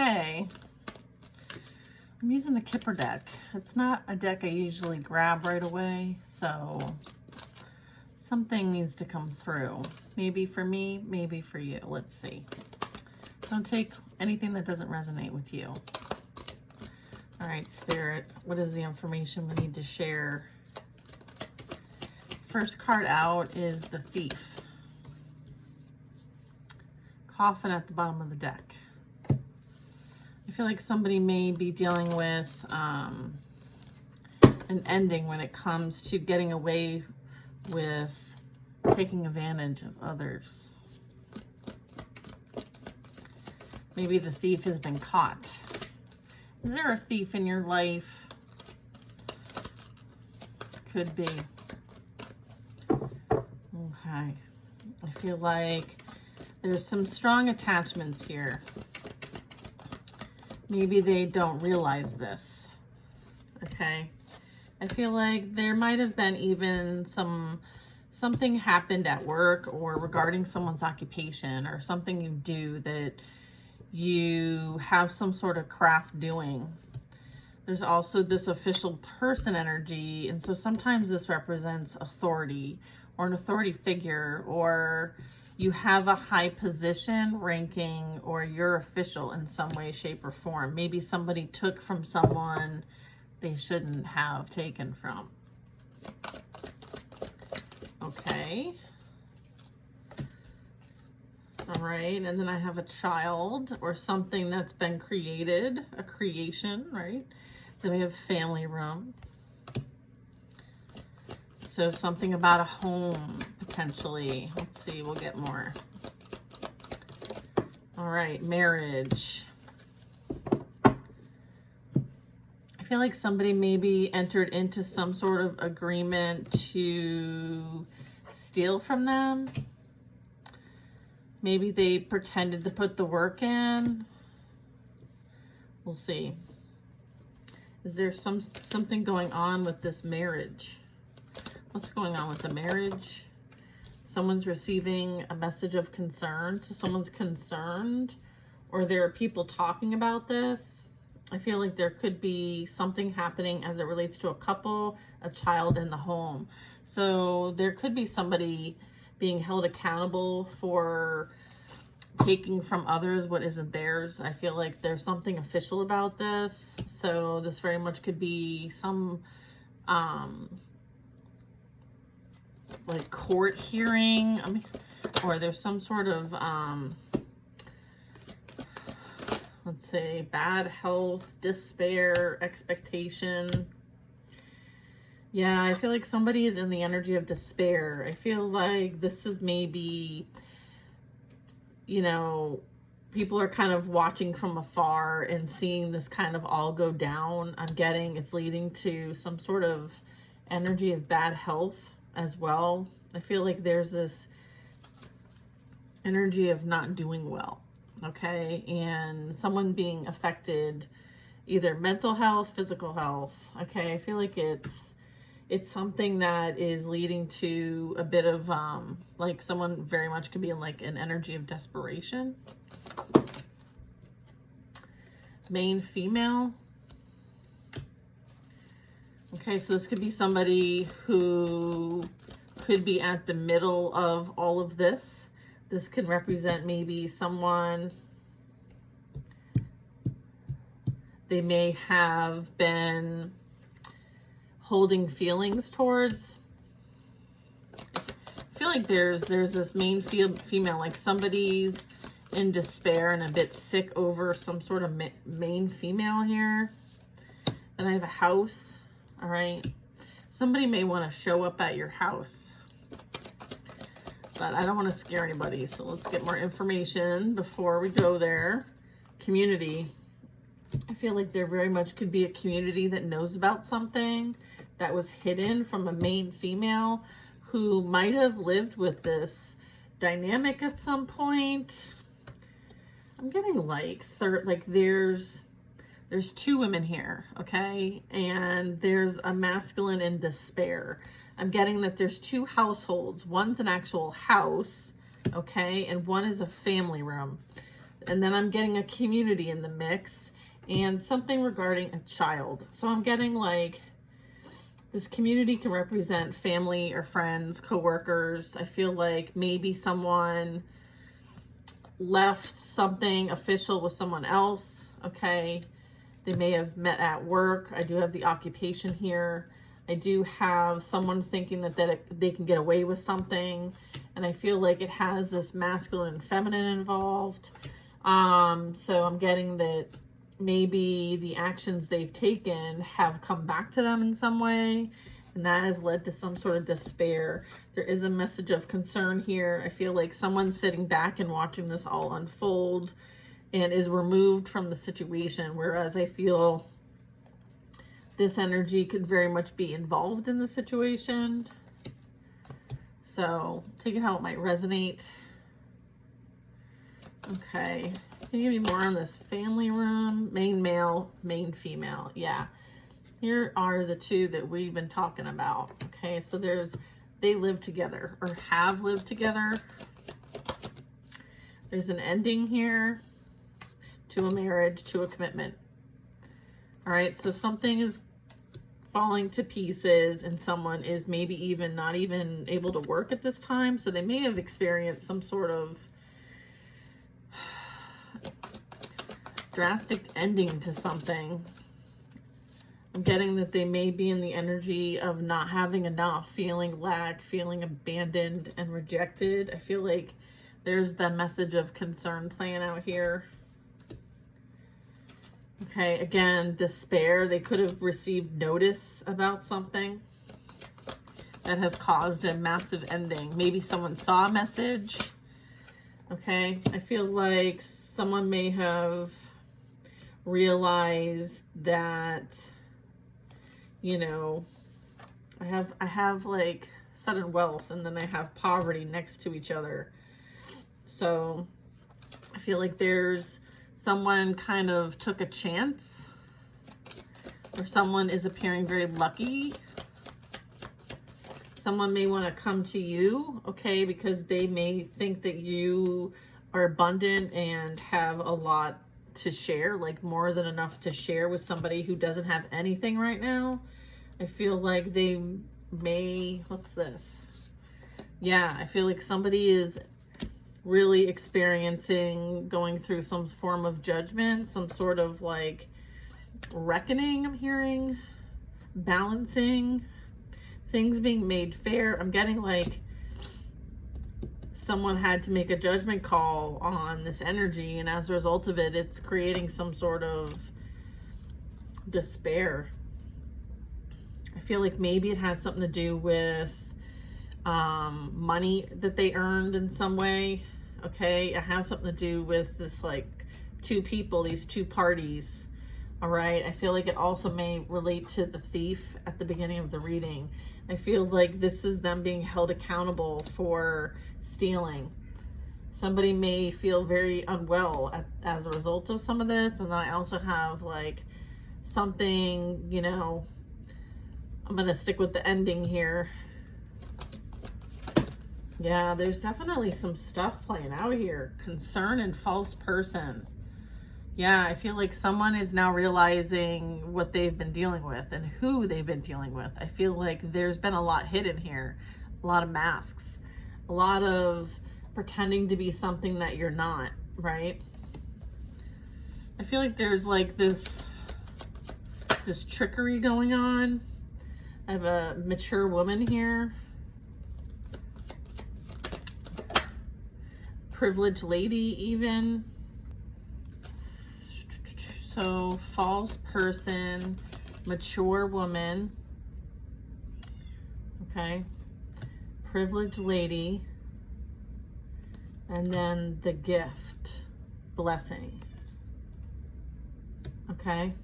Okay. I'm using the Kipper deck. It's not a deck I usually grab right away, so something needs to come through. Maybe for me, maybe for you. Let's see. Don't take anything that doesn't resonate with you. All right, Spirit, what is the information we need to share? First card out is the Thief. Coffin at the bottom of the deck. I feel like somebody may be dealing with an ending when it comes to getting away with taking advantage of others. Maybe the thief has been caught. Is there a thief in your life? Could be. Okay. I feel like there's some strong attachments here. Maybe they don't realize this. Okay. I feel like there might have been even something happened at work or regarding someone's occupation or something you do that you have some sort of craft doing. There's also this official person energy, and so sometimes this represents authority or an authority figure, or you have a high position, ranking, or you're official in some way, shape, or form. Maybe somebody took from someone they shouldn't have taken from. Okay. All right, and then I have a child or something that's been created, a creation, right? Then we have family room. So something about a home, potentially. Let's see, we'll get more. All right, marriage. I feel like somebody maybe entered into some sort of agreement to steal from them. Maybe they pretended to put the work in. We'll see. Is there something going on with this marriage? What's going on with the marriage? Someone's receiving a message of concern. So someone's concerned, or there are people talking about this. I feel like there could be something happening as it relates to a couple, a child, in the home. So there could be somebody being held accountable for taking from others what isn't theirs. I feel like there's something official about this. So this very much could be some like court hearing, or there's some sort of let's say bad health, despair, expectation. Yeah, I feel like somebody is in the energy of despair. I feel like this is maybe, you know, people are kind of watching from afar and seeing this kind of all go down. I'm getting it's leading to some sort of energy of bad health as well. I feel like there's this energy of not doing well, okay? And someone being affected, either mental health, physical health, okay? I feel like it's something that is leading to a bit of like someone very much could be in like an energy of desperation. Main female. Okay, so this could be somebody who could be at the middle of all of this. This could represent maybe someone, they may have been holding feelings towards. I feel like there's this main female, like somebody's in despair and a bit sick over some sort of main female here. And I have a house. All right. Somebody may want to show up at your house, but I don't want to scare anybody. So let's get more information before we go there. Community. I feel like there very much could be a community that knows about something that was hidden from a main female who might have lived with this dynamic at some point. I'm getting like there's two women here, okay? And there's a masculine in despair. I'm getting that there's two households. One's an actual house, okay? And one is a family room. And then I'm getting a community in the mix and something regarding a child. So I'm getting like this community can represent family or friends, coworkers. I feel like maybe someone left something official with someone else. Okay. They may have met at work. I do have the occupation here. I do have someone thinking that they can get away with something. And I feel like it has this masculine and feminine involved. So I'm getting that maybe the actions they've taken have come back to them in some way, and that has led to some sort of despair. There is a message of concern here. I feel like someone's sitting back and watching this all unfold and is removed from the situation, whereas I feel this energy could very much be involved in the situation. So taking how it might resonate. Okay, can you give me more on this family room? Main male, main female. Yeah, here are the two that we've been talking about. Okay, so they live together or have lived together. There's an ending here to a marriage, to a commitment. All right, so something is falling to pieces and someone is maybe even not even able to work at this time. So they may have experienced some sort of drastic ending to something. I'm getting that they may be in the energy of not having enough, feeling lack, feeling abandoned and rejected. I feel like there's the message of concern playing out here. Okay, again, despair. They could have received notice about something that has caused a massive ending. Maybe someone saw a message. Okay, I feel like someone may have realized that, you know, I have like sudden wealth and then I have poverty next to each other. So I feel like there's someone kind of took a chance, or someone is appearing very lucky. Someone may want to come to you, okay, because they may think that you are abundant and have a lot to share, like more than enough to share with somebody who doesn't have anything right now. I feel like they may, what's this? Yeah, I feel like somebody is really experiencing, going through some form of judgment, some sort of like reckoning, I'm hearing, balancing, things being made fair. I'm getting like someone had to make a judgment call on this energy, and as a result of it, it's creating some sort of despair. I feel like maybe it has something to do with money that they earned in some way. Okay, it has something to do with this like two people, these two parties. All right, I feel like it also may relate to the thief at the beginning of the reading. I feel like this is them being held accountable for stealing. Somebody may feel very unwell as a result of some of this. And then I also have like something, you know, I'm going to stick with the ending here. Yeah, there's definitely some stuff playing out here. Concern and false person. Yeah, I feel like someone is now realizing what they've been dealing with and who they've been dealing with. I feel like there's been a lot hidden here, a lot of masks, a lot of pretending to be something that you're not, right? I feel like there's like this trickery going on. I have a mature woman here. Privileged lady even. So false person, mature woman, okay, privileged lady, and then the gift, blessing, okay.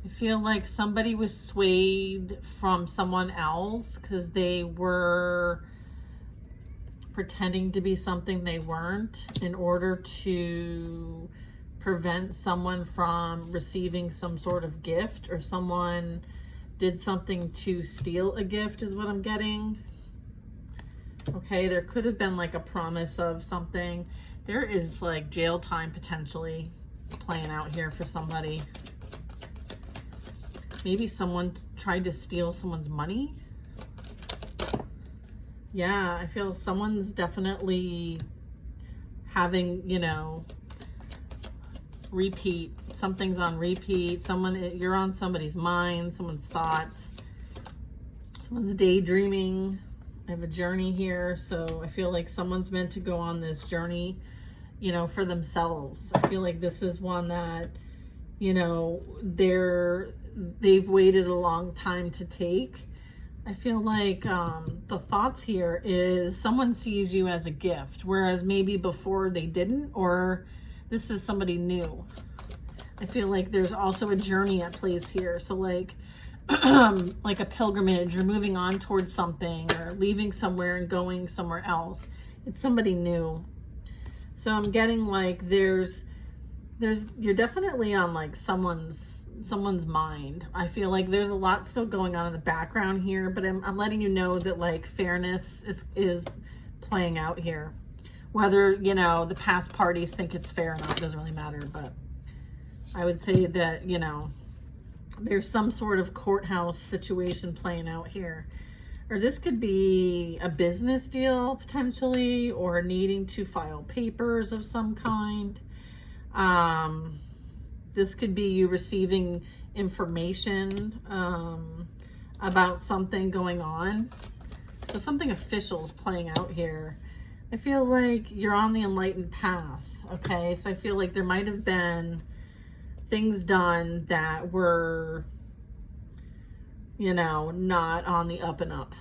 I feel like somebody was swayed from someone else because they were pretending to be something they weren't in order to prevent someone from receiving some sort of gift, or someone did something to steal a gift is what I'm getting. Okay, there could have been like a promise of something. There is like jail time potentially playing out here for somebody. Maybe someone tried to steal someone's money. Yeah, I feel someone's definitely having, you know, repeat. Something's on repeat. You're on somebody's mind, someone's thoughts. Someone's daydreaming. I have a journey here, so I feel like someone's meant to go on this journey, you know, for themselves. I feel like this is one that, you know, they've waited a long time to take. I feel like the thoughts here is someone sees you as a gift, whereas maybe before they didn't, or this is somebody new. I feel like there's also a journey at place here. So like, like a pilgrimage, or moving on towards something, or leaving somewhere and going somewhere else. It's somebody new. So I'm getting like you're definitely on like someone's mind. I feel like there's a lot still going on in the background here, but I'm letting you know that like fairness is playing out here. Whether, you know, the past parties think it's fair or not, doesn't really matter, but I would say that, you know, there's some sort of courthouse situation playing out here. Or this could be a business deal potentially, or needing to file papers of some kind. This could be you receiving information about something going on. So something official is playing out here. I feel like you're on the enlightened path, okay? So I feel like there might have been things done that were, you know, not on the up and up.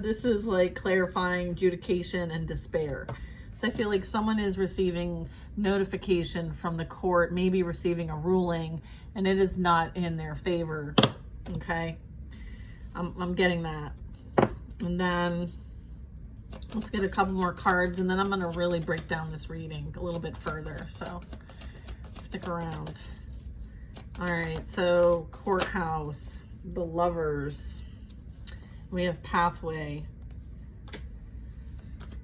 This is like clarifying adjudication and despair. So I feel like someone is receiving notification from the court, maybe receiving a ruling, and it is not in their favor, okay? I'm getting that. And then let's get a couple more cards, and then I'm going to really break down this reading a little bit further, so stick around. All right, so courthouse, the lovers, we have pathway,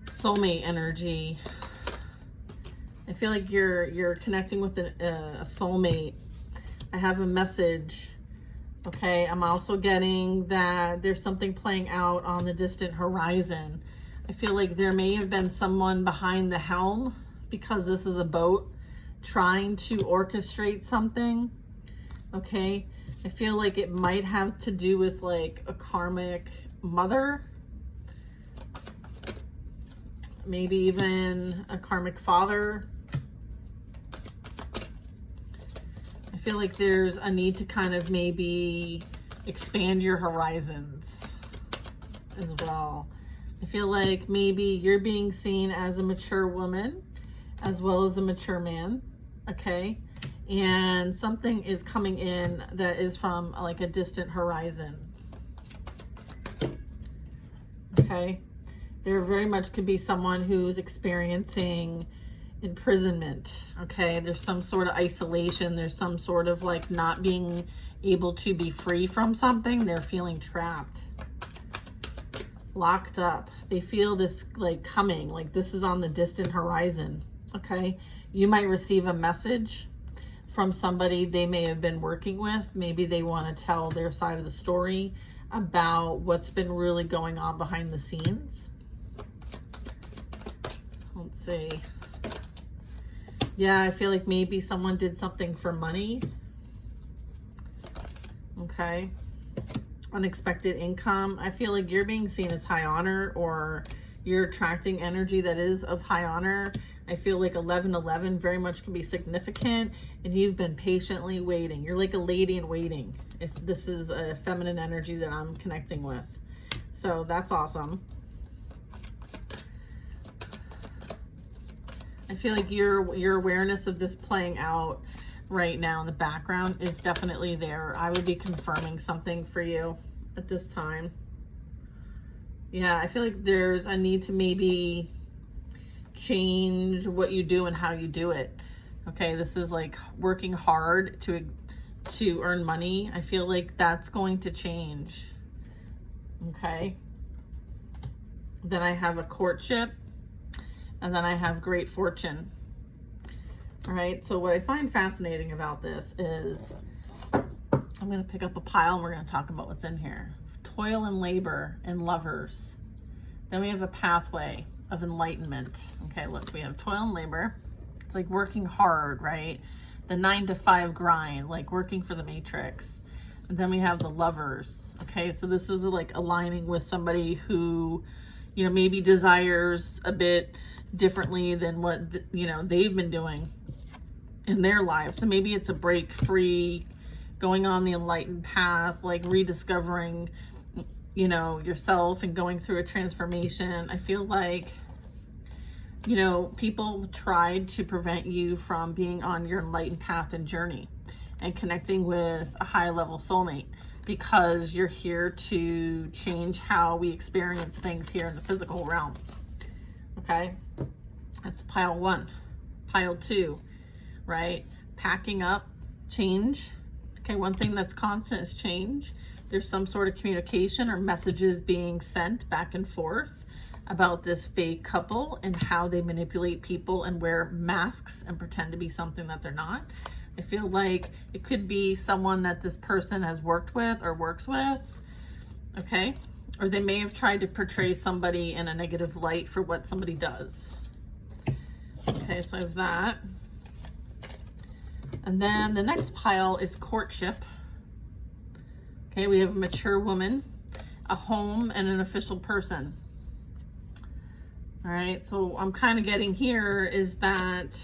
soulmate energy. I feel like you're connecting with a soulmate. I have a message. Okay, I'm also getting that there's something playing out on the distant horizon. I feel like there may have been someone behind the helm, because this is a boat, trying to orchestrate something. Okay, I feel like it might have to do with like a karmic mother, maybe even a karmic father. I feel like there's a need to kind of maybe expand your horizons as well. I feel like maybe you're being seen as a mature woman as well as a mature man, okay? And something is coming in that is from like a distant horizon, okay? There very much could be someone who's experiencing imprisonment, okay? There's some sort of isolation. There's some sort of like not being able to be free from something. They're feeling trapped, locked up. They feel this like coming, like this is on the distant horizon, okay? You might receive a message from somebody they may have been working with. Maybe they want to tell their side of the story about what's been really going on behind the scenes. Let's see. Yeah, I feel like maybe someone did something for money. Okay. Unexpected income. I feel like you're being seen as high honor, or you're attracting energy that is of high honor. I feel like 1111 very much can be significant, and you've been patiently waiting. You're like a lady in waiting, if this is a feminine energy that I'm connecting with. So that's awesome. I feel like your awareness of this playing out right now in the background is definitely there. I would be confirming something for you at this time. Yeah, I feel like there's a need to maybe change what you do and how you do it. Okay, this is like working hard to earn money. I feel like that's going to change. Okay. Then I have a courtship. And then I have great fortune. All right, so what I find fascinating about this is, I'm going to pick up a pile and we're going to talk about what's in here. Toil and labor and lovers. Then we have a pathway of enlightenment. Okay, look, we have toil and labor. It's like working hard, right? The 9-to-5 grind, like working for the Matrix. And then we have the lovers. Okay, so this is like aligning with somebody who, you know, maybe desires a bit differently than what, you know, they've been doing in their lives. So maybe it's a break free, going on the enlightened path, like rediscovering, you know, yourself and going through a transformation. I feel like, you know, people tried to prevent you from being on your enlightened path and journey and connecting with a high level soulmate, because you're here to change how we experience things here in the physical realm. Okay, that's pile 1. Pile 2, right? Packing up, change. Okay, one thing that's constant is change. There's some sort of communication or messages being sent back and forth about this fake couple and how they manipulate people and wear masks and pretend to be something that they're not. I feel like it could be someone that this person has worked with or works with, okay? Or they may have tried to portray somebody in a negative light for what somebody does. Okay, so I have that. And then the next pile is courtship. Okay, we have a mature woman, a home, and an official person. All right, so I'm kind of getting here is that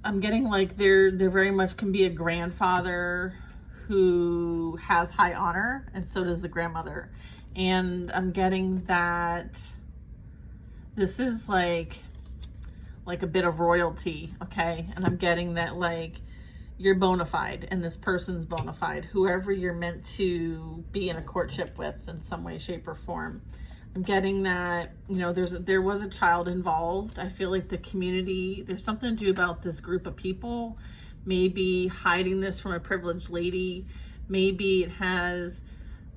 I'm getting like there very much can be a grandfather who has high honor, and so does the grandmother. And I'm getting that this is like a bit of royalty, okay? And I'm getting that like you're bona fide and this person's bona fide, whoever you're meant to be in a courtship with in some way, shape, or form. I'm getting that, you know, there was a child involved. I feel like the community, there's something to do about this group of people, maybe hiding this from a privileged lady. Maybe it has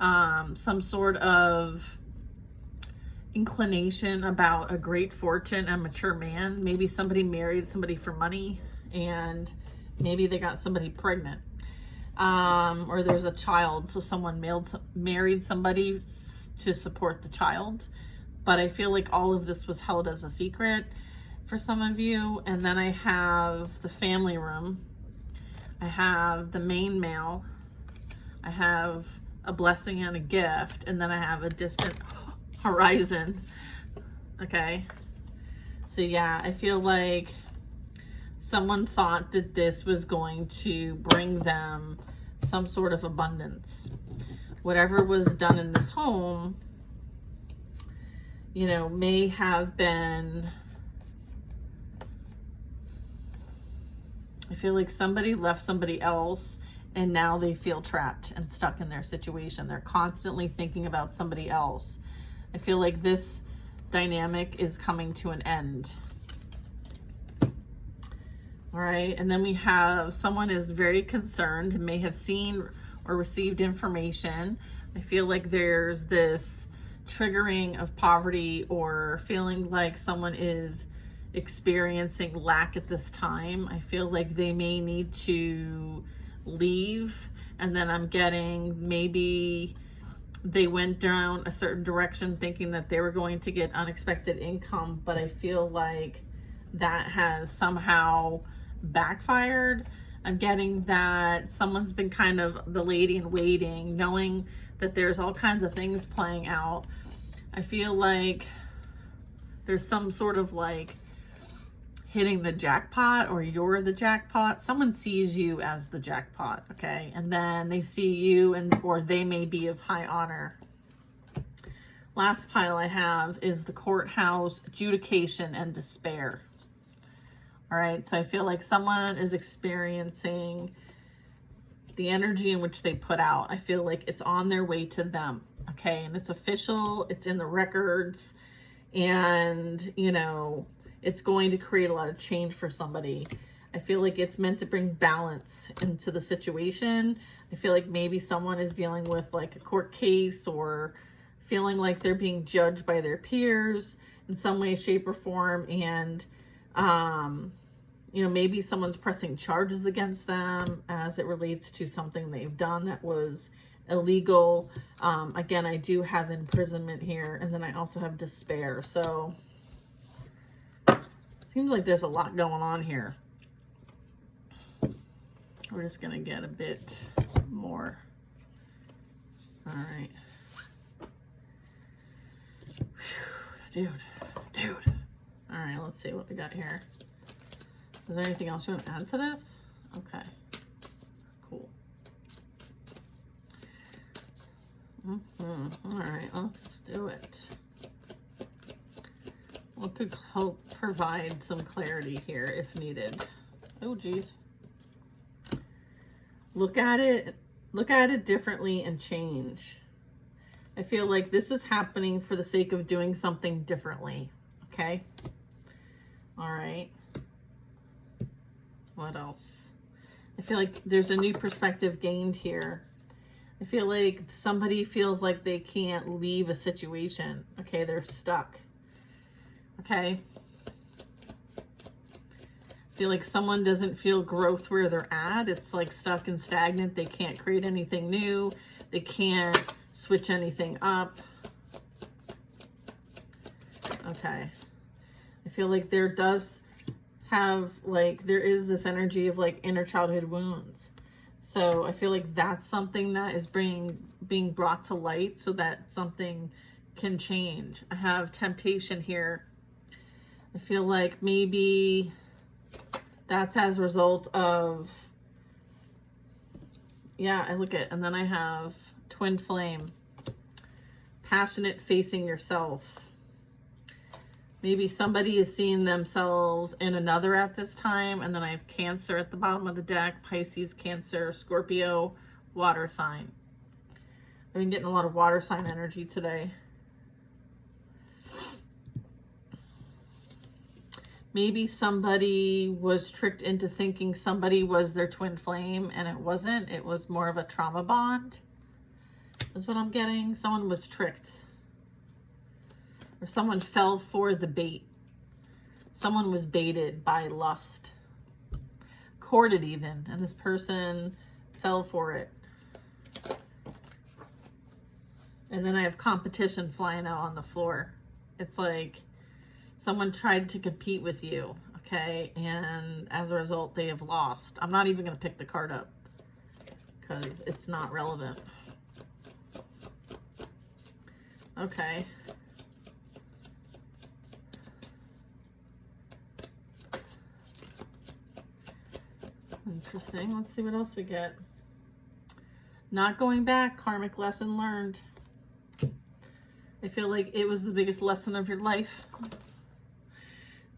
some sort of inclination about a great fortune and mature man. Maybe somebody married somebody for money and maybe they got somebody pregnant. Or there's a child, so someone married somebody to support the child. But I feel like all of this was held as a secret for some of you. And then I have the family room. I have the main male. I have a blessing and a gift. And then I have a distant horizon. Okay. So yeah, I feel like someone thought that this was going to bring them some sort of abundance. Whatever was done in this home, you know, may have been, I feel like somebody left somebody else and now they feel trapped and stuck in their situation. They're constantly thinking about somebody else. I feel like this dynamic is coming to an end. All right, and then we have someone is very concerned, may have seen or received information. I feel like there's this triggering of poverty or feeling like someone is experiencing lack at this time. I feel like they may need to leave. And then I'm getting maybe they went down a certain direction thinking that they were going to get unexpected income, but I feel like that has somehow backfired. I'm getting that someone's been kind of the lady in waiting, knowing that there's all kinds of things playing out. I feel like there's some sort of like hitting the jackpot, or you're the jackpot. Someone sees you as the jackpot, okay? And then they see you or they may be of high honor. Last pile I have is the courthouse, adjudication, and despair. All right, so I feel like someone is experiencing the energy in which they put out. I feel like it's on their way to them, okay? And it's official, it's in the records, and, you know, it's going to create a lot of change for somebody. I feel like it's meant to bring balance into the situation. I feel like maybe someone is dealing with like a court case or feeling like they're being judged by their peers in some way, shape, or form. And, you know, maybe someone's pressing charges against them as it relates to something they've done that was illegal. Again, I do have imprisonment here, and then I also have despair. So seems like there's a lot going on here. We're just going to get a bit more. All right. Whew, dude. All right, let's see what we got here. Is there anything else you want to add to this? Okay. Cool. All right, let's do it. What could help provide some clarity here if needed? Oh, geez. Look at it differently and change. I feel like this is happening for the sake of doing something differently. Okay. All right. What else? I feel like there's a new perspective gained here. I feel like somebody feels like they can't leave a situation. Okay. They're stuck. Okay. Feel like someone doesn't feel growth where they're at. It's like stuck and stagnant. They can't create anything new. They can't switch anything up. Okay. I feel like there does have, like, there is this energy of like inner childhood wounds. So I feel like that's something that is being brought to light so that something can change. I have temptation here. I feel like maybe that's as a result of, yeah, I look at, and then I have twin flame, passionate facing yourself. Maybe somebody is seeing themselves in another at this time. And then I have Cancer at the bottom of the deck, Pisces, Cancer, Scorpio, water sign. I've been getting a lot of water sign energy today. Maybe somebody was tricked into thinking somebody was their twin flame and it wasn't. It was more of a trauma bond, is what I'm getting. Someone was tricked. Or someone fell for the bait. Someone was baited by lust. Courted even. And this person fell for it. And then I have competition flying out on the floor. It's like someone tried to compete with you, okay? And as a result, they have lost. I'm not even going to pick the card up because it's not relevant. Okay. Interesting. Let's see what else we get. Not going back. Karmic lesson learned. I feel like it was the biggest lesson of your life.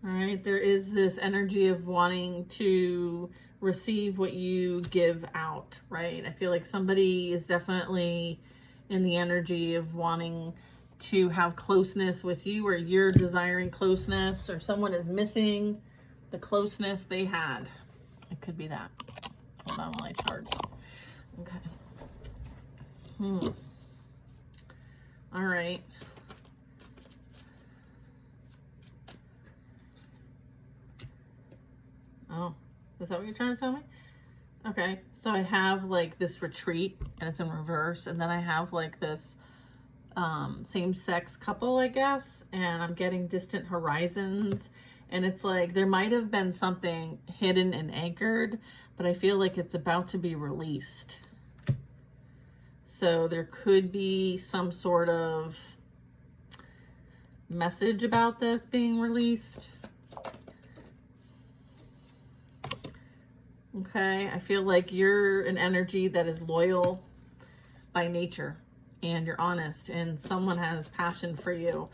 All right, there is this energy of wanting to receive what you give out, right? I feel like somebody is definitely in the energy of wanting to have closeness with you, or you're desiring closeness, or someone is missing the closeness they had. It could be that. Hold on while I charge. Okay. All right. Oh, is that what you're trying to tell me? Okay, so I have like this retreat and it's in reverse, and then I have like this same-sex couple, I guess, and I'm getting distant horizons, and it's like there might have been something hidden and anchored, but I feel like it's about to be released. So there could be some sort of message about this being released. Okay, I feel like you're an energy that is loyal by nature, and you're honest, and someone has passion for you.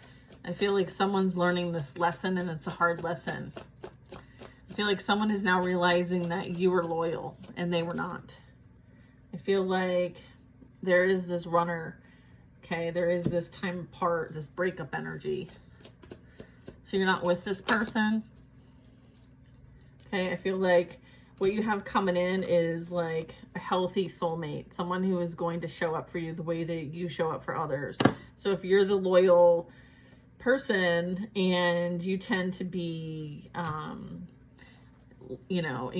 I feel like someone's learning this lesson, and it's a hard lesson. I feel like someone is now realizing that you were loyal and they were not. I feel like there is this runner, okay? There is this time apart, this breakup energy. So you're not with this person. Okay, I feel like what you have coming in is like a healthy soulmate, someone who is going to show up for you the way that you show up for others. So if you're the loyal person and you tend to be, you know,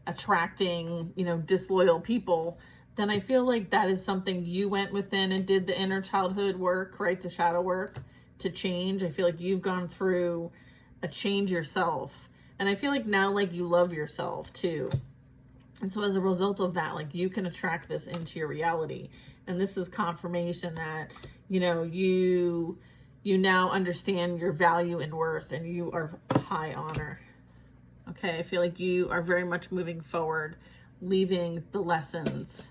attracting, you know, disloyal people, then I feel like that is something you went within and did the inner childhood work, right? The shadow work to change. I feel like you've gone through a change yourself. And I feel like now, like, you love yourself too. And so as a result of that, like, you can attract this into your reality. And this is confirmation that, you know, you now understand your value and worth, and you are high honor. Okay, I feel like you are very much moving forward, leaving the lessons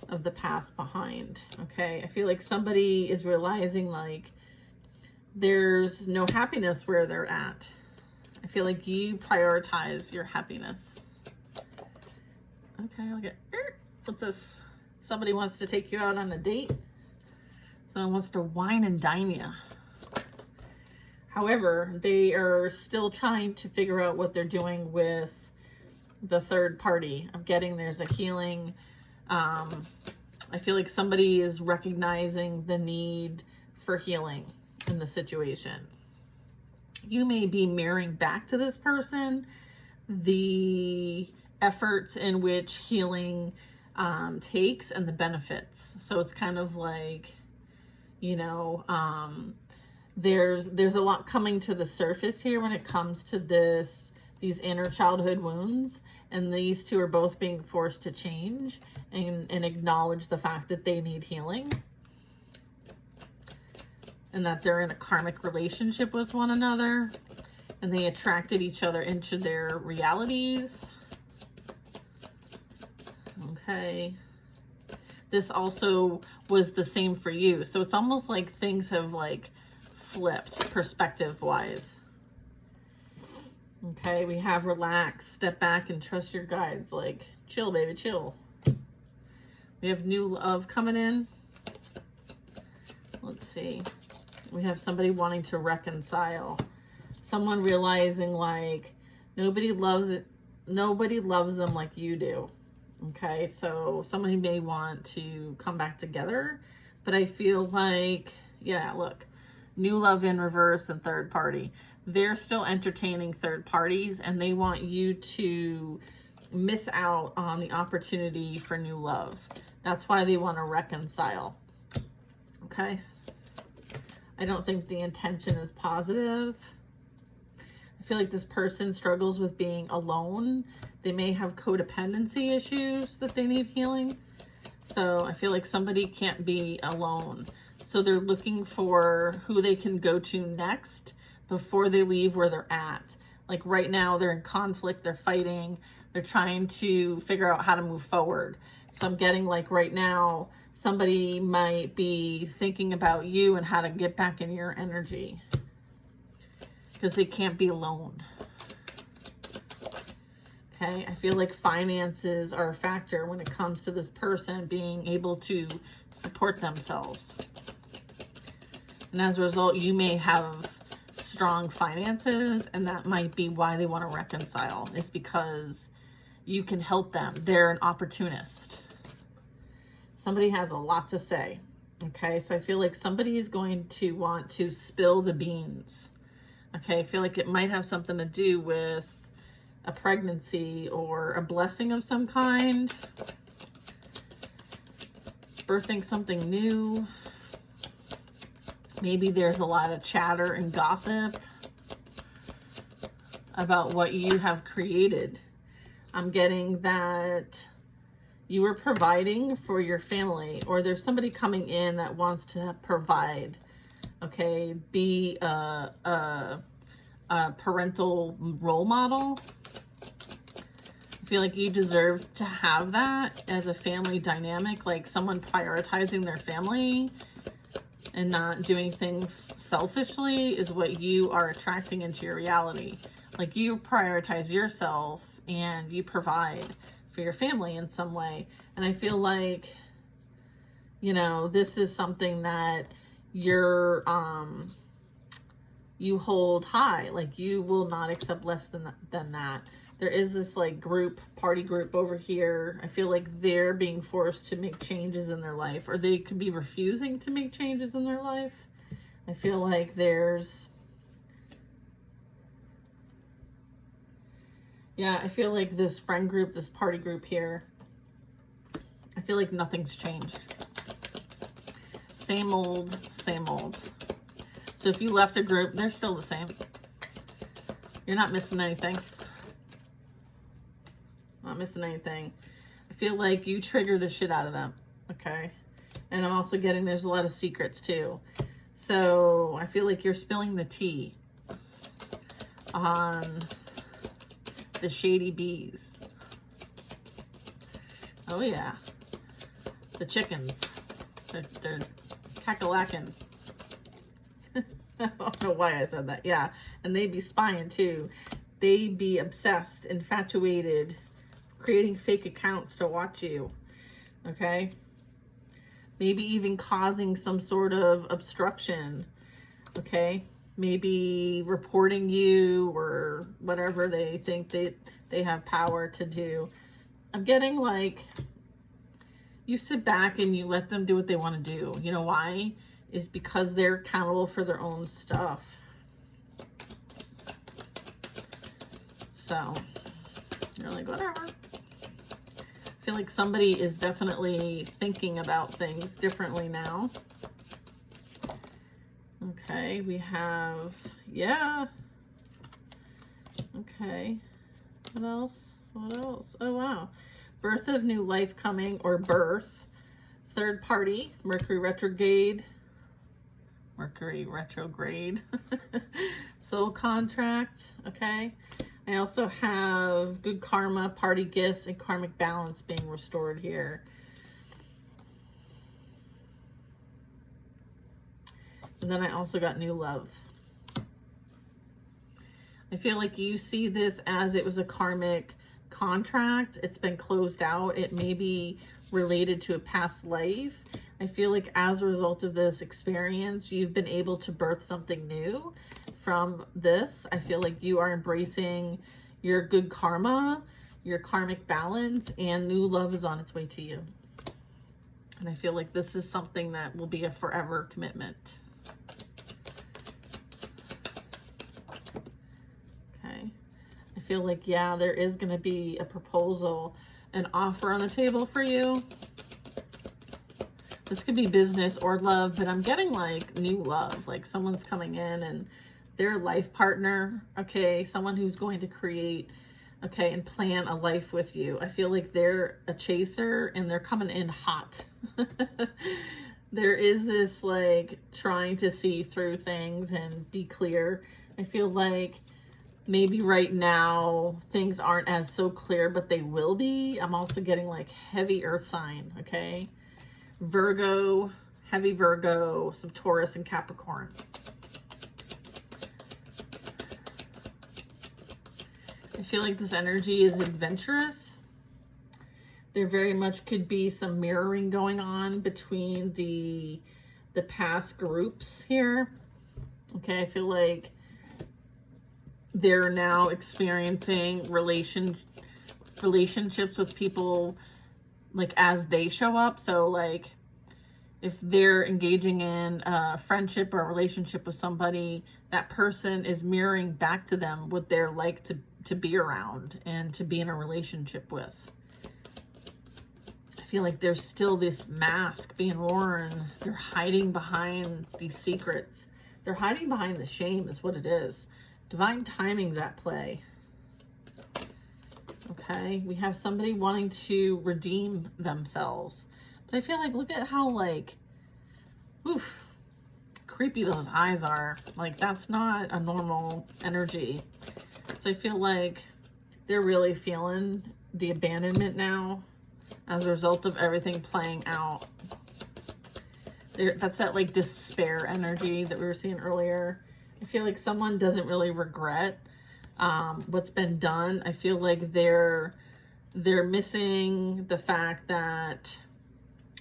of the past behind. Okay, I feel like somebody is realizing like there's no happiness where they're at. I feel like you prioritize your happiness. Okay, I'll get, what's this? Somebody wants to take you out on a date. Someone wants to wine and dine you. However, they are still trying to figure out what they're doing with the third party. I'm getting there's a healing. I feel like somebody is recognizing the need for healing in the situation. You may be mirroring back to this person the efforts in which healing takes and the benefits. So it's kind of like, you know, there's a lot coming to the surface here when it comes to these inner childhood wounds, and these two are both being forced to change and acknowledge the fact that they need healing and that they're in a karmic relationship with one another and they attracted each other into their realities. Okay. This also was the same for you. So it's almost like things have like flipped perspective wise. Okay, we have relax, step back and trust your guides. Like, chill, baby, chill. We have new love coming in. Let's see. We have somebody wanting to reconcile. Someone realizing like nobody loves them like you do. Okay, so somebody may want to come back together, but I feel like, yeah, look, new love in reverse and third party. They're still entertaining third parties and they want you to miss out on the opportunity for new love. That's why they want to reconcile. Okay. I don't think the intention is positive. I feel like this person struggles with being alone. They may have codependency issues that they need healing. So I feel like somebody can't be alone. So they're looking for who they can go to next before they leave where they're at. Like right now they're in conflict, they're fighting, they're trying to figure out how to move forward. So I'm getting like right now, somebody might be thinking about you and how to get back in your energy because they can't be alone. Okay, I feel like finances are a factor when it comes to this person being able to support themselves. And as a result, you may have strong finances, and that might be why they want to reconcile, is because you can help them. They're an opportunist. Somebody has a lot to say. Okay, so I feel like somebody is going to want to spill the beans. Okay, I feel like it might have something to do with a pregnancy or a blessing of some kind. Birthing something new. Maybe there's a lot of chatter and gossip about what you have created. I'm getting that you were providing for your family, or there's somebody coming in that wants to provide. Okay, be a parental role model. I feel like you deserve to have that as a family dynamic, like someone prioritizing their family and not doing things selfishly is what you are attracting into your reality. Like you prioritize yourself and you provide for your family in some way. And I feel like, you know, this is something that you're you hold high. Like, you will not accept less than that. There is this like party group over here. I feel like they're being forced to make changes in their life, or they could be refusing to make changes in their life. I feel like I feel like this friend group, this party group here, I feel like nothing's changed. Same old, same old. So if you left a group, they're still the same. You're not missing anything. Not missing anything. I feel like you trigger the shit out of them, okay? And I'm also getting there's a lot of secrets too. So I feel like you're spilling the tea on the shady bees. Oh yeah. The chickens. They're cackalaacking. I don't know why I said that. Yeah. And they be spying too. They be obsessed, infatuated, creating fake accounts to watch you. Okay? Maybe even causing some sort of obstruction. Okay? Maybe reporting you or whatever they think they have power to do. I'm getting like, you sit back and you let them do what they want to do. You know why? Is because they're accountable for their own stuff. So, you're like, whatever. I feel like somebody is definitely thinking about things differently now. Okay, we have, yeah. Okay. What else? What else? Oh, wow. Birth of new life coming, or birth. Third party, Mercury retrograde. Mercury retrograde. Soul contract, okay. I also have good karma, party gifts, and karmic balance being restored here. And then I also got new love. I feel like you see this as it was a karmic contract. It's been closed out. It may be related to a past life. I feel like as a result of this experience, you've been able to birth something new from this. I feel like you are embracing your good karma, your karmic balance, and new love is on its way to you. And I feel like this is something that will be a forever commitment. Okay. I feel like, yeah, there is going to be a proposal, an offer on the table for you. This could be business or love, but I'm getting like new love, like someone's coming in and their life partner, okay, someone who's going to create, okay, and plan a life with you. I feel like they're a chaser and they're coming in hot. There is this like trying to see through things and be clear. I feel like maybe right now things aren't as so clear, but they will be. I'm also getting like heavy earth sign, okay? Virgo, heavy Virgo, some Taurus and Capricorn. I feel like this energy is adventurous. There very much could be some mirroring going on between the past groups here. Okay, I feel like they're now experiencing relationships with people like as they show up. So like if they're engaging in a friendship or a relationship with somebody, that person is mirroring back to them what they're like to be around and to be in a relationship with. I feel like there's still this mask being worn. They're hiding behind these secrets. They're hiding behind the shame is what it is. Divine timing's at play. Okay, we have somebody wanting to redeem themselves. But I feel like, look at how like, oof, creepy those eyes are. Like, that's not a normal energy. So I feel like they're really feeling the abandonment now as a result of everything playing out. That's that like despair energy that we were seeing earlier. I feel like someone doesn't really regret what's been done. I feel like they're missing the fact that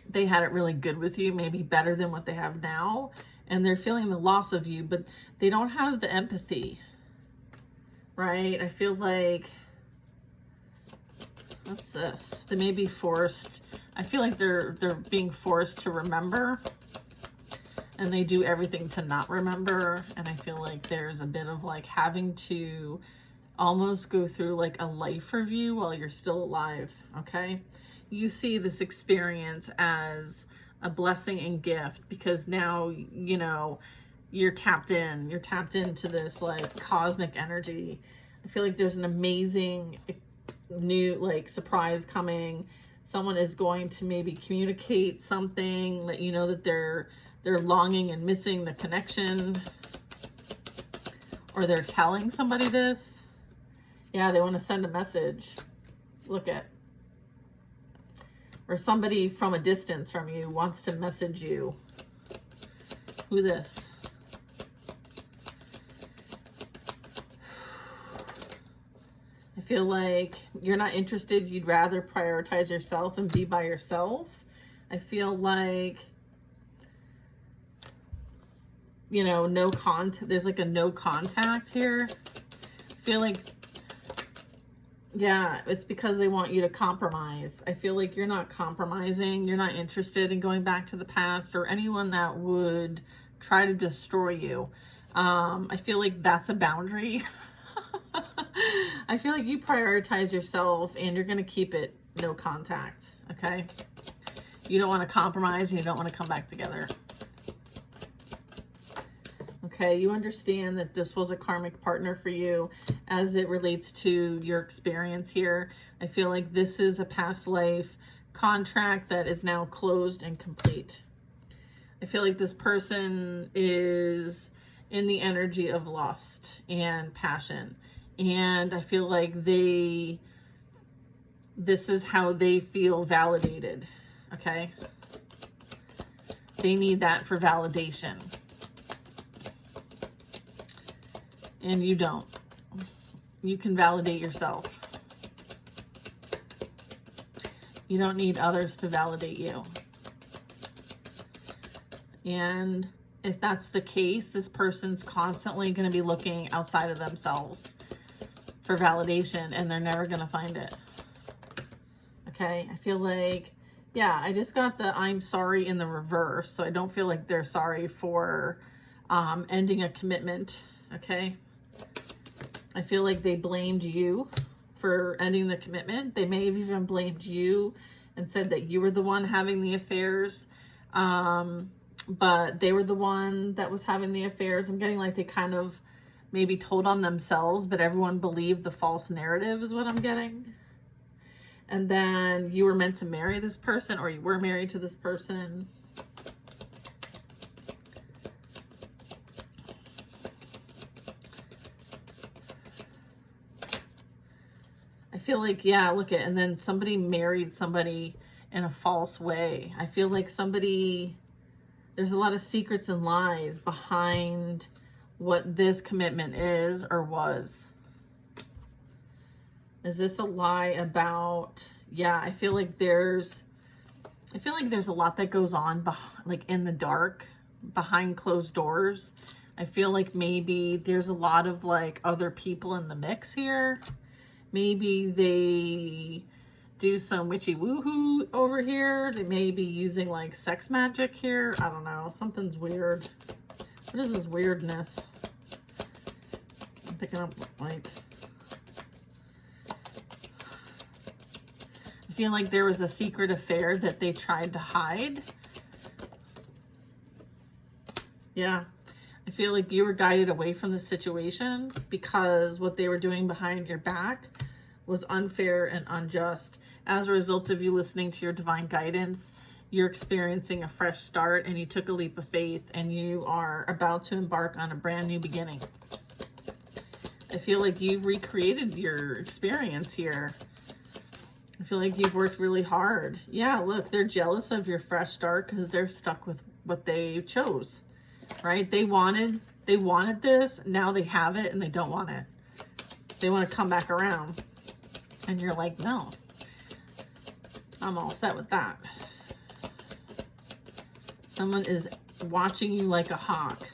they had it really good with you, maybe better than what they have now. and they're feeling the loss of you, but they don't have the empathy, right? I feel like, what's this? They may be forced. I feel like they're being forced to remember, and they do everything to not remember. And I feel like there's a bit of like having to almost go through like a life review while you're still alive, okay? You see this experience as a blessing and gift because now, you know, you're tapped into this like cosmic energy. I feel like there's an amazing new like surprise coming. Someone is going to maybe communicate something, let you know that they're longing and missing the connection, or they're telling somebody this. Yeah, they want to send a message. Look at, or somebody from a distance from you wants to message you. Who this? I feel like you're not interested. You'd rather prioritize yourself and be by yourself. I feel like, you know, no contact. There's like a no contact here. I feel like, yeah, it's because they want you to compromise. I feel like you're not compromising. You're not interested in going back to the past or anyone that would try to destroy you. I feel like that's a boundary. I feel like you prioritize yourself and you're going to keep it no contact, okay? You don't want to compromise and you don't want to come back together. Okay, you understand that this was a karmic partner for you as it relates to your experience here. I feel like this is a past life contract that is now closed and complete. I feel like this person is in the energy of lust and passion. And I feel like this is how they feel validated, okay? They need that for validation. And you don't. You can validate yourself. You don't need others to validate you. And if that's the case, this person's constantly going to be looking outside of themselves for validation, and they're never going to find it. Okay, I feel like, yeah, I just got the I'm sorry in the reverse, so I don't feel like they're sorry for ending a commitment, okay? I feel like they blamed you for ending the commitment. They may have even blamed you and said that you were the one having the affairs, but they were the one that was having the affairs. I'm getting like they kind of maybe told on themselves, but everyone believed the false narrative is what I'm getting. And then you were meant to marry this person, or you were married to this person. I feel like, yeah, look at, and then somebody married somebody in a false way. I feel like there's a lot of secrets and lies behind what this commitment is or was. Is this a lie about, yeah, I feel like there's a lot that goes on like in the dark, behind closed doors. I feel like maybe there's a lot of like other people in the mix here. Maybe they do some witchy woohoo over here. They may be using like sex magic here. I don't know. Something's weird. What is this weirdness? I'm picking up like, I feel like there was a secret affair that they tried to hide. Yeah. I feel like you were guided away from the situation because what they were doing behind your back was unfair and unjust. As a result of you listening to your divine guidance, you're experiencing a fresh start and you took a leap of faith and you are about to embark on a brand new beginning. I feel like you've recreated your experience here. I feel like you've worked really hard. Yeah, look, they're jealous of your fresh start because they're stuck with what they chose, right? They wanted this, now they have it and they don't want it. They want to come back around. And you're like, no, I'm all set with that. Someone is watching you like a hawk,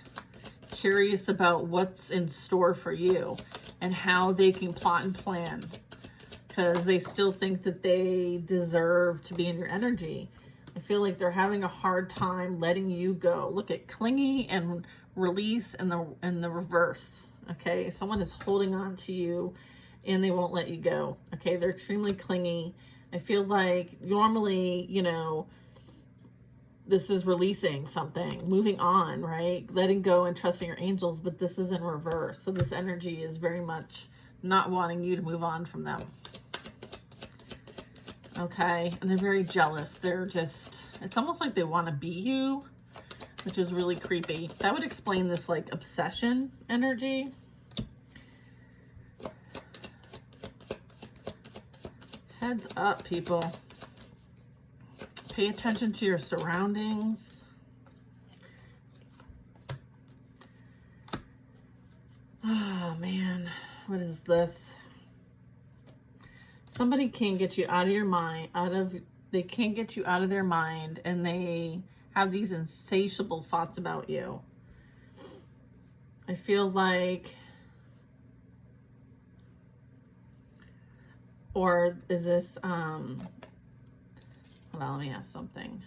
curious about what's in store for you and how they can plot and plan, because they still think that they deserve to be in your energy. I feel like they're having a hard time letting you go. Look at clingy and release and the reverse. Okay, someone is holding on to you and they won't let you go. Okay, they're extremely clingy. I feel like normally, you know, this is releasing something, moving on, right? Letting go and trusting your angels, but this is in reverse. So this energy is very much not wanting you to move on from them. Okay, and they're very jealous. They're just, it's almost like they want to be you, which is really creepy. That would explain this like obsession energy. Heads up, people. Pay attention to your surroundings. Oh man, what is this? Somebody can't get you out of your mind, they can't get you out of their mind, and they have these insatiable thoughts about you. I feel like, or is this, hold on, let me ask something.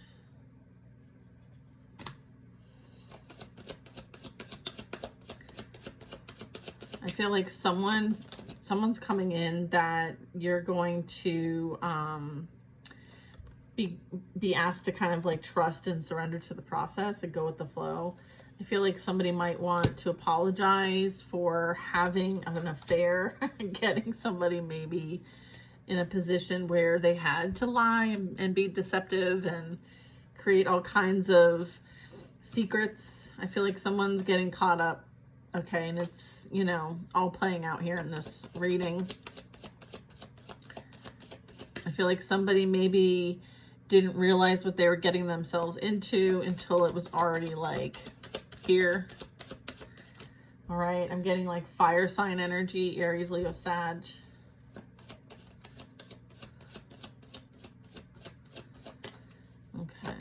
I feel like someone's coming in that you're going to be asked to kind of like trust and surrender to the process and go with the flow. I feel like somebody might want to apologize for having an affair, getting somebody maybe in a position where they had to lie and be deceptive and create all kinds of secrets. I feel like someone's getting caught up. Okay, and it's, you know, all playing out here in this reading. I feel like somebody maybe didn't realize what they were getting themselves into until it was already like here. All right, I'm getting like fire sign energy, Aries, Leo, Sag. Okay.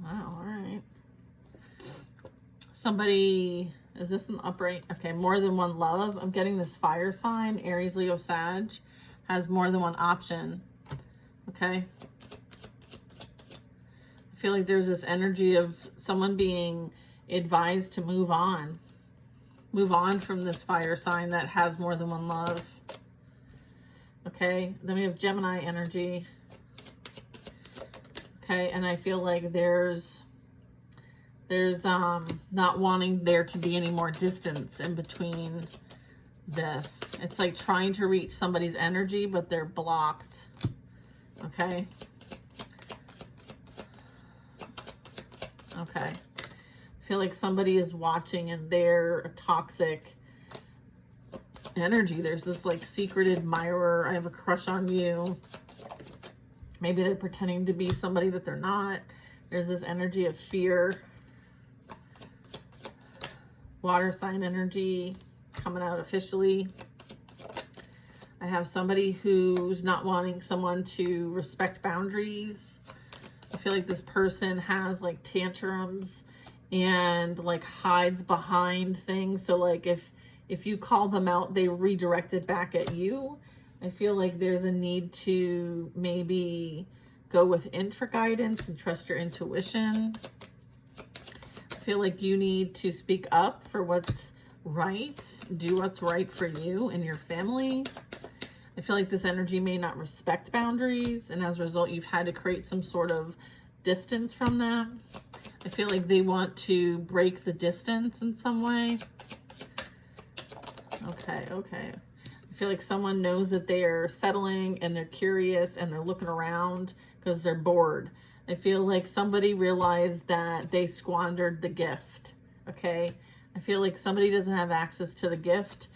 Wow, all right. Somebody, is this an upright? Okay, more than one love. I'm getting this fire sign, Aries, Leo, Sag, has more than one option. Okay. I feel like there's this energy of someone being advised to move on. Move on from this fire sign that has more than one love. Okay, then we have Gemini energy. Okay, and I feel like there's not wanting there to be any more distance in between this. It's like trying to reach somebody's energy, but they're blocked. Okay. Okay. I feel like somebody is watching and they're a toxic energy. There's this like secret admirer. I have a crush on you. Maybe they're pretending to be somebody that they're not. There's this energy of fear. Water sign energy coming out officially. I have somebody who's not wanting someone to respect boundaries. I feel like this person has like tantrums and like hides behind things. So like if you call them out, they redirect it back at you. I feel like there's a need to maybe go with intra guidance and trust your intuition. I feel like you need to speak up for what's right. Do what's right for you and your family. I feel like this energy may not respect boundaries, and as a result, you've had to create some sort of distance from them. I feel like they want to break the distance in some way. Okay, okay. I feel like someone knows that they are settling and they're curious and they're looking around because they're bored. I feel like somebody realized that they squandered the gift, okay? I feel like somebody doesn't have access to the gift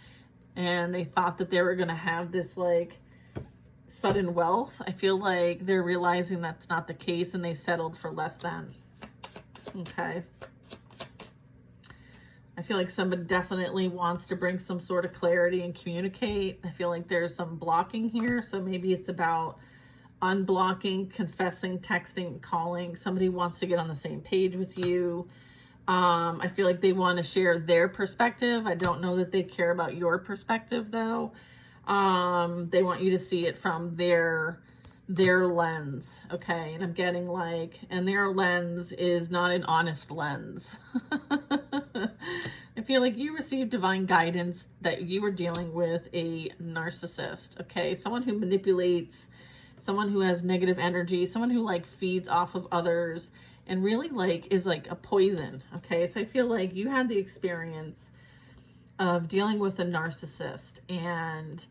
and they thought that they were going to have this like sudden wealth. I feel like they're realizing that's not the case and they settled for less than, okay? I feel like somebody definitely wants to bring some sort of clarity and communicate. I feel like there's some blocking here, so maybe it's about unblocking, confessing, texting, calling. Somebody wants to get on the same page with you. I feel like they want to share their perspective. I don't know that they care about your perspective though. They want you to see it from their lens. Okay. And I'm getting like, and their lens is not an honest lens. I feel like you received divine guidance that you were dealing with a narcissist. Okay. Someone who manipulates, someone who has negative energy, someone who like feeds off of others and really like is like a poison. Okay. So I feel like you had the experience of dealing with a narcissist, and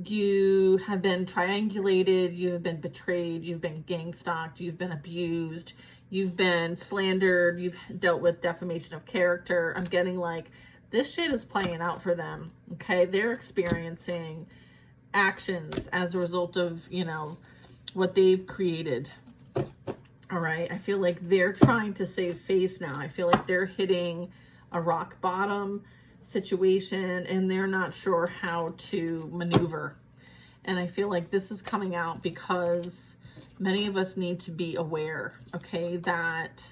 you have been triangulated, you have been betrayed, you've been gang stalked, you've been abused, you've been slandered, you've dealt with defamation of character. I'm getting like this shit is playing out for them. Okay. They're experiencing actions as a result of, you know, what they've created. All right. I feel like they're trying to save face now. I feel like they're hitting a rock bottom situation and they're not sure how to maneuver. And I feel like this is coming out because many of us need to be aware, okay, that,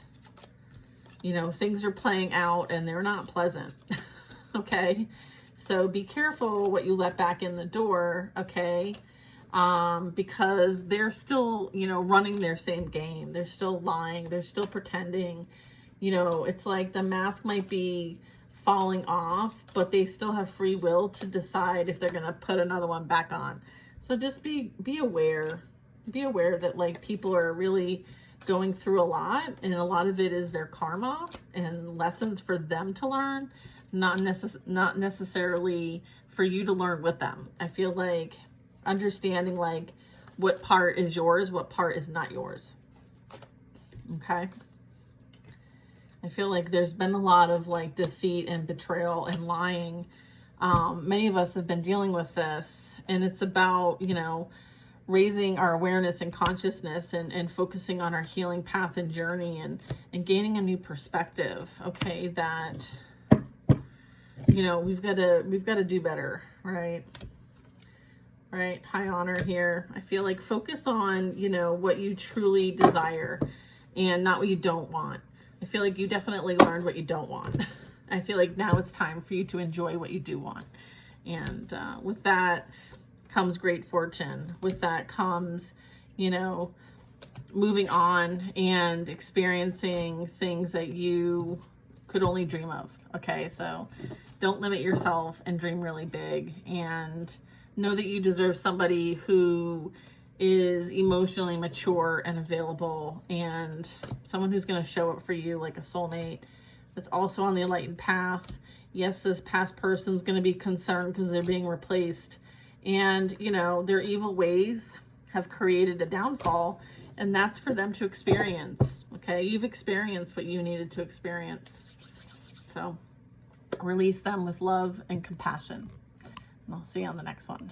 you know, things are playing out and they're not pleasant. Okay. So be careful what you let back in the door. Okay. Because they're still, you know, running their same game. They're still lying. They're still pretending. You know, it's like the mask might be falling off, but they still have free will to decide if they're going to put another one back on. So just be aware. Be aware that like people are really going through a lot, and a lot of it is their karma and lessons for them to learn, not necessarily for you to learn with them. I feel like understanding like what part is yours, what part is not yours. Okay. I feel like there's been a lot of like deceit and betrayal and lying. Many of us have been dealing with this, and it's about, you know, raising our awareness and consciousness and focusing on our healing path and journey and gaining a new perspective. Okay. That, you know, we've got to do better. Right. Right. High honor here. I feel like focus on, you know, what you truly desire and not what you don't want. I feel like you definitely learned what you don't want. I feel like now it's time for you to enjoy what you do want. And with that comes great fortune. With that comes, you know, moving on and experiencing things that you could only dream of. Okay, so don't limit yourself and dream really big. And know that you deserve somebody who is emotionally mature and available, and someone who's going to show up for you like a soulmate that's also on the enlightened path. Yes, this past person's going to be concerned because they're being replaced, and you know, their evil ways have created a downfall, and that's for them to experience. Okay, you've experienced what you needed to experience, so release them with love and compassion, and I'll see you on the next one.